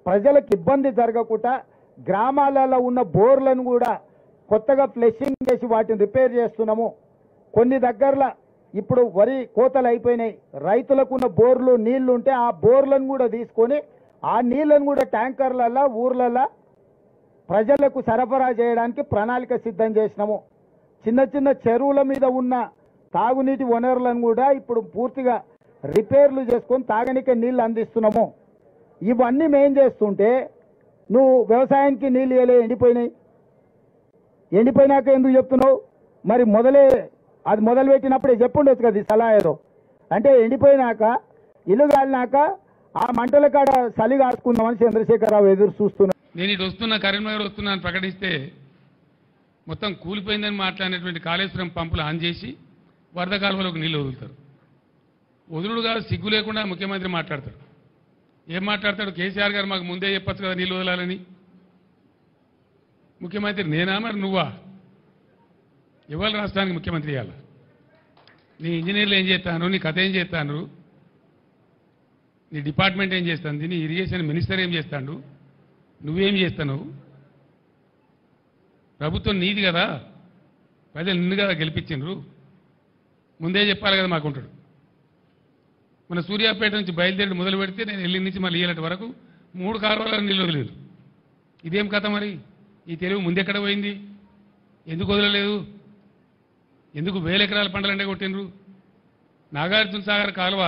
ప్రజలకు ఇబ్బంది జరగకుండా గ్రామాలలో ఉన్న బోర్లను కూడా కొత్తగా ఫ్లెషింగ్ చేసి వాటిని రిపేర్ చేస్తున్నాము. కొన్ని దగ్గరలో ఇప్పుడు వరి కోతలు అయిపోయినాయి, రైతులకు ఉన్న బోర్లు నీళ్లు ఉంటే ఆ బోర్లను కూడా తీసుకొని ఆ నీళ్లను కూడా ట్యాంకర్లలో ఊర్లలో ప్రజలకు సరఫరా చేయడానికి ప్రణాళిక సిద్ధం చేసినాము. చిన్న చిన్న చెరువుల మీద ఉన్న తాగునీటి వనరులను కూడా ఇప్పుడు పూర్తిగా రిపేర్లు చేసుకొని తాగనీకే నీళ్లు అందిస్తున్నాము. ఇవన్నీ మేం చేస్తుంటే నువ్వు వ్యవసాయానికి నీళ్ళు ఇవ్వలే, ఎండిపోయినాయి. ఎండిపోయినాక ఎందుకు చెప్తున్నావు? మరి అది మొదలుపెట్టినప్పుడే చెప్పుండొచ్చు కదా, సలహా ఏదో. అంటే ఎండిపోయినాక ఇల్లు కాలినాక ఆ మంటల కాడ చలి కాసుకుందామని చంద్రశేఖరరావు ఎదురు చూస్తున్నాడు. నేను ఇటు వస్తున్నా, కరీంనగర్ వస్తున్నా అని ప్రకటిస్తే మొత్తం కూలిపోయిందని మాట్లాడినటువంటి కాళేశ్వరం పంపులు ఆన్ చేసి వరద కాలువలోకి నీళ్లు వదులుతారు. వదులుడు కాదు, సిగ్గు లేకుండా ముఖ్యమంత్రి మాట్లాడతాడు. ఏం మాట్లాడతాడు? కేసీఆర్ గారు మాకు ముందే చెప్పచ్చు కదా నీళ్ళు వదలాలని. ముఖ్యమంత్రి నేనా మరి నువ్వా? ఇవాళ రాష్ట్రానికి ముఖ్యమంత్రి ఇవ్వాలి. నీ ఇంజనీర్లు ఏం చేస్తాను, నీ కథ ఏం చేస్తాను, నీ డిపార్ట్మెంట్ ఏం చేస్తుంది, నీ ఇరిగేషన్ మినిస్టర్ ఏం చేస్తాడు, నువ్వేం చేస్తాను? ప్రభుత్వం నీది కదా, ప్రజలు నిన్ను కదా గెలిపించిండ్రు, ముందే చెప్పాలి కదా మాకుంటాడు. మన సూర్యాపేట నుంచి బయలుదేరి మొదలు పెడితే నేను ఎల్లి నుంచి మళ్ళీ ఏలటి వరకు 3 కాలువలను నీళ్ళు వదిలేదు. ఇదేం కథ మరి? ఈ తెలివి ముందెక్కడ పోయింది? ఎందుకు వదలలేదు? ఎందుకు 1000 ఎకరాల పంటలంటే కొట్టినరు? నాగార్జున సాగర్ కాలువ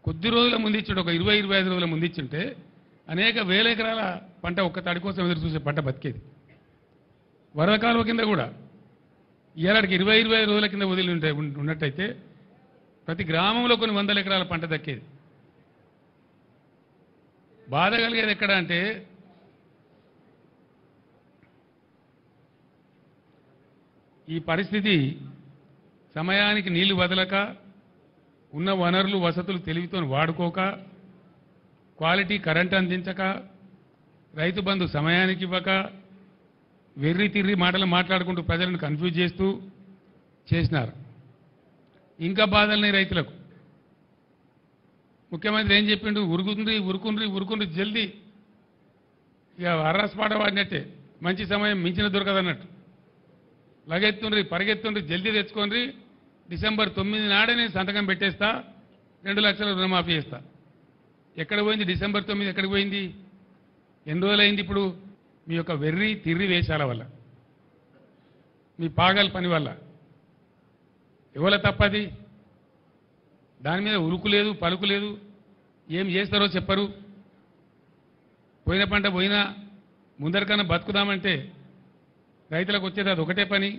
కొద్ది రోజుల ముందు ఇచ్చాడు, ఒక 20-25 రోజుల ముందు ఇచ్చింటే అనేక 1000 ఎకరాల పంట ఒక్క తడి కోసం ఎదురు చూసే పంట బతికేది. వరద కాలువ కింద కూడా ఇవాళకి 20-25 రోజుల కింద వదిలి ఉన్నట్టయితే ప్రతి గ్రామంలో కొన్ని 100 ఎకరాల పంట దక్కేది. బాధ కలిగేది ఎక్కడ అంటే ఈ పరిస్థితి సమయానికి నీళ్లు వదలక, ఉన్న వనరులు వసతులు తెలివితో వాడుకోక, క్వాలిటీ కరెంట్ అందించక, రైతు బంధు సమయానికి ఇవ్వక, వెర్రి తిర్రి మాటలు మాట్లాడుకుంటూ ప్రజలను కన్ఫ్యూజ్ చేస్తూ చేసినారు. ఇంకా బాధల్ని రైతులకు. ముఖ్యమంత్రి ఏం చెప్పిండు? ఉరుకుండ్రి జల్దీ. ఇక అర్రస్పాట వాడినట్టే, మంచి సమయం మించిన దొరకదన్నట్టు. లగెత్తుండ్రి, పరిగెత్తుండ్రి, జల్దీ తెచ్చుకోండి, డిసెంబర్ 9 నాడే నేను సంతకం పెట్టేస్తా, 2 లక్షల రుణమాఫీ చేస్తా. ఎక్కడ పోయింది డిసెంబర్ 9? ఎక్కడికి పోయింది? ఎన్ని రోజులైంది? ఇప్పుడు మీ యొక్క వెర్రి తిర్రి వేషాల వల్ల, మీ పాగల్ పని వల్ల. ఎవల తప్పది? దాని మీద ఉరుకు లేదు, పలుకు లేదు. ఏం చేస్తారో చెప్పరు. పోయిన పంట పోయినా ముందరికన్నా బతుకుదామంటే రైతులకు వచ్చేది అది ఒకటే పని.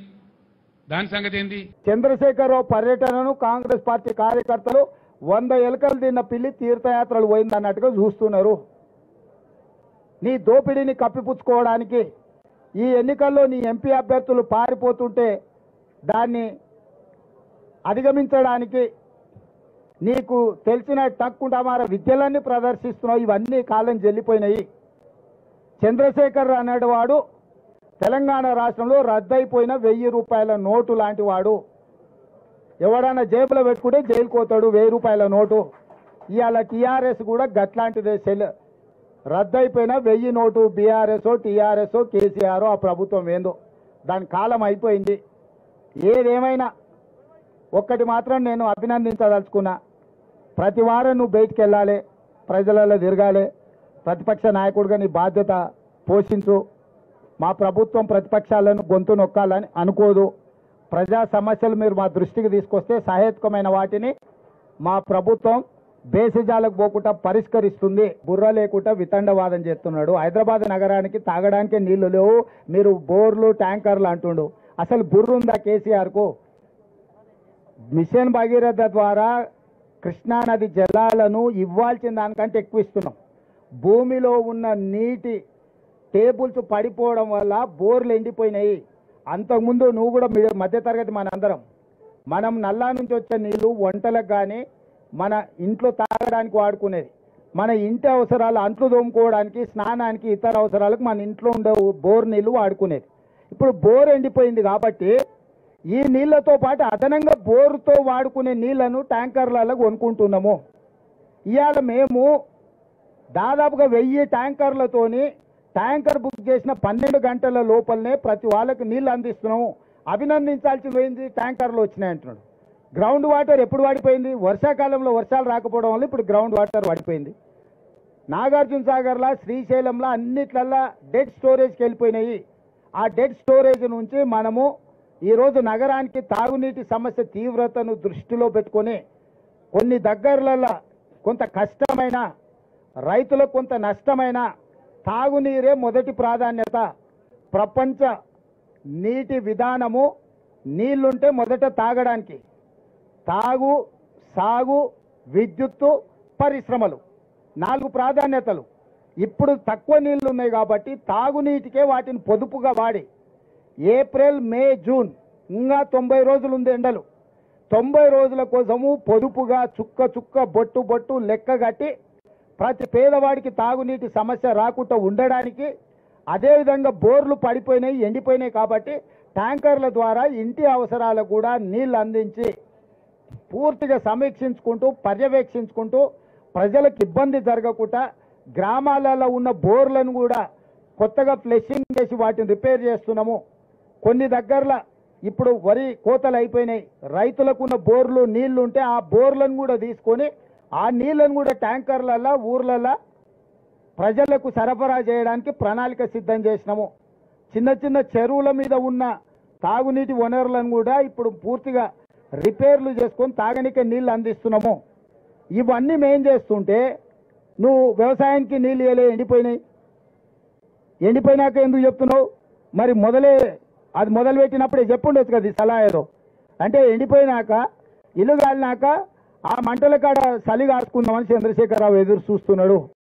దాని సంగతి ఏంది? చంద్రశేఖరరావు పర్యటనను కాంగ్రెస్ పార్టీ కార్యకర్తలు 100 ఎలుకలు తిన్న పిల్లి తీర్థయాత్రలు పోయిందన్నట్టుగా చూస్తున్నారు. నీ దోపిడీని కప్పిపుచ్చుకోవడానికి ఈ ఎన్నికల్లో నీ ఎంపీ అభ్యర్థులు పారిపోతుంటే దాన్ని అధిగమించడానికి నీకు తెలిసిన టక్కుంటమార విద్యలన్నీ ప్రదర్శిస్తున్నావు. ఇవన్నీ కాలం చెల్లిపోయినాయి. చంద్రశేఖర్ అనేవాడు తెలంగాణ రాష్ట్రంలో రద్దయిపోయిన 1000 రూపాయల నోటు లాంటి వాడు. ఎవడన్నా జేబులో పెట్టుకుంటే జైలు కోతాడు 1000 రూపాయల నోటు. ఇవాళ టీఆర్ఎస్ కూడా గట్లాంటిదే. రద్దయిపోయిన 1000 నోటు. బీఆర్ఎస్ టీఆర్ఎస్ కేసీఆర్ ఆ ప్రభుత్వం ఏందో దాని కాలం అయిపోయింది. ఏదేమైనా ఒక్కటి మాత్రం నేను అభినందించదలుచుకున్నా. ప్రతి వారం నువ్వు బయటికి వెళ్ళాలి, ప్రజలలో తిరగాలి, ప్రతిపక్ష నాయకుడిగా నీ బాధ్యత పోషించు. మా ప్రభుత్వం ప్రతిపక్షాలను గొంతు నొక్కాలని అనుకోదు. ప్రజా సమస్యలు మీరు మా దృష్టికి తీసుకొస్తే సహేతుకమైన వాటిని మా ప్రభుత్వం బేసిజాలకు పోకుండా పరిష్కరిస్తుంది. బుర్ర లేకుండా వితండవాదం చేస్తున్నాడు. హైదరాబాద్ నగరానికి తాగడానికి నీళ్లు లేవు, మీరు బోర్లు ట్యాంకర్లు అంటుండు. అసలు బుర్ర ఉందా కేసీఆర్కు? మిషన్ భగీరథ ద్వారా కృష్ణానది జలాలను ఇవ్వాల్సిన దానికంటే ఎక్కువ ఇస్తున్నాం. భూమిలో ఉన్న నీటి టేబుల్స్ పడిపోవడం వల్ల బోర్లు ఎండిపోయినాయి. అంతకుముందు నువ్వు కూడా మధ్యతరగతి మనం నల్లా నుంచి వచ్చే నీళ్లు వంటలకు కానీ మన ఇంట్లో తాగడానికి వాడుకునేది. మన ఇంటి అవసరాలు, అంట్లు తోముకోవడానికి, స్నానానికి, ఇతర అవసరాలకు మన ఇంట్లో ఉండే బోర్ నీళ్లు వాడుకునేది. ఇప్పుడు బోర్ ఎండిపోయింది కాబట్టి ఈ నీళ్లతో పాటు అదనంగా బోరుతో వాడుకునే నీళ్లను ట్యాంకర్లలో కొనుక్కుంటున్నాము. ఇవాళ మేము దాదాపుగా 1000 ట్యాంకర్లతోని ట్యాంకర్ బుక్ చేసిన 12 గంటల లోపలనే ప్రతి వాళ్ళకి నీళ్లు అందిస్తున్నాము. అభినందించాల్సి పోయింది, ట్యాంకర్లు వచ్చినాయి అంటున్నాడు. గ్రౌండ్ వాటర్ ఎప్పుడు వాడిపోయింది? వర్షాకాలంలో వర్షాలు రాకపోవడం వల్ల ఇప్పుడు గ్రౌండ్ వాటర్ వాడిపోయింది. నాగార్జున సాగర్లా, శ్రీశైలంలా అన్నిట్లల్లా డెడ్ స్టోరేజ్కి వెళ్ళిపోయినాయి. ఆ డెడ్ స్టోరేజ్ నుంచి మనము ఈరోజు నగరానికి తాగునీటి సమస్య తీవ్రతను దృష్టిలో పెట్టుకొని కొన్ని దగ్గరలలో కొంత కష్టమైన, రైతులకు కొంత నష్టమైన తాగునీరే మొదటి ప్రాధాన్యత. ప్రపంచ నీటి విధానము నీళ్లుంటే మొదట తాగడానికి, తాగు, సాగు, విద్యుత్తు, పరిశ్రమలు 4 ప్రాధాన్యతలు. ఇప్పుడు తక్కువ నీళ్లు ఉన్నాయి కాబట్టి తాగునీటికే వాటిని పొదుపుగా వాడి ఏప్రిల్, మే, జూన్ ఇంకా 90 రోజులు ఉంది ఎండలు. 90 రోజుల కోసము పొదుపుగా చుక్క చుక్క, బొట్టు బొట్టు లెక్క కట్టి ప్రతి పేదవాడికి తాగునీటి సమస్య రాకుండా ఉండడానికి, అదేవిధంగా బోర్లు పడిపోయినాయి, ఎండిపోయినాయి కాబట్టి ట్యాంకర్ల ద్వారా ఇంటి అవసరాలకు కూడా నీళ్లు అందించి పూర్తిగా సమీక్షించుకుంటూ, పర్యవేక్షించుకుంటూ ప్రజలకు ఇబ్బంది జరగకుండా గ్రామాలలో ఉన్న బోర్లను కూడా కొత్తగా ఫ్లెషింగ్ చేసి వాటిని రిపేర్ చేస్తున్నాము. కొన్ని దగ్గరలో ఇప్పుడు వరి కోతలు అయిపోయినాయి, రైతులకు ఉన్న బోర్లు నీళ్లు ఉంటే ఆ బోర్లను కూడా తీసుకొని ఆ నీళ్లను కూడా ట్యాంకర్లలో ఊర్లలో ప్రజలకు సరఫరా చేయడానికి ప్రణాళిక సిద్ధం చేసినాము. చిన్న చిన్న చెరువుల మీద ఉన్న తాగునీటి వనరులను కూడా ఇప్పుడు పూర్తిగా రిపేర్లు చేసుకొని తాగనికే నీళ్లు అందిస్తున్నాము. ఇవన్నీ మేం చేస్తుంటే నువ్వు వ్యవసాయానికి నీళ్ళు ఇవ్వలే, ఎండిపోయినాయి. ఎండిపోయినాక ఎందుకు చెప్తున్నావు? మరి అది మొదలు పెట్టినప్పుడే చెప్పుండొచ్చు కదా, ఈ సలహా ఏదో. అంటే ఎండిపోయినాక, ఇల్లు కాలినాక ఆ మంటల కాడ చలి కాసుకుందామని చంద్రశేఖరరావు ఎదురు చూస్తున్నాడు.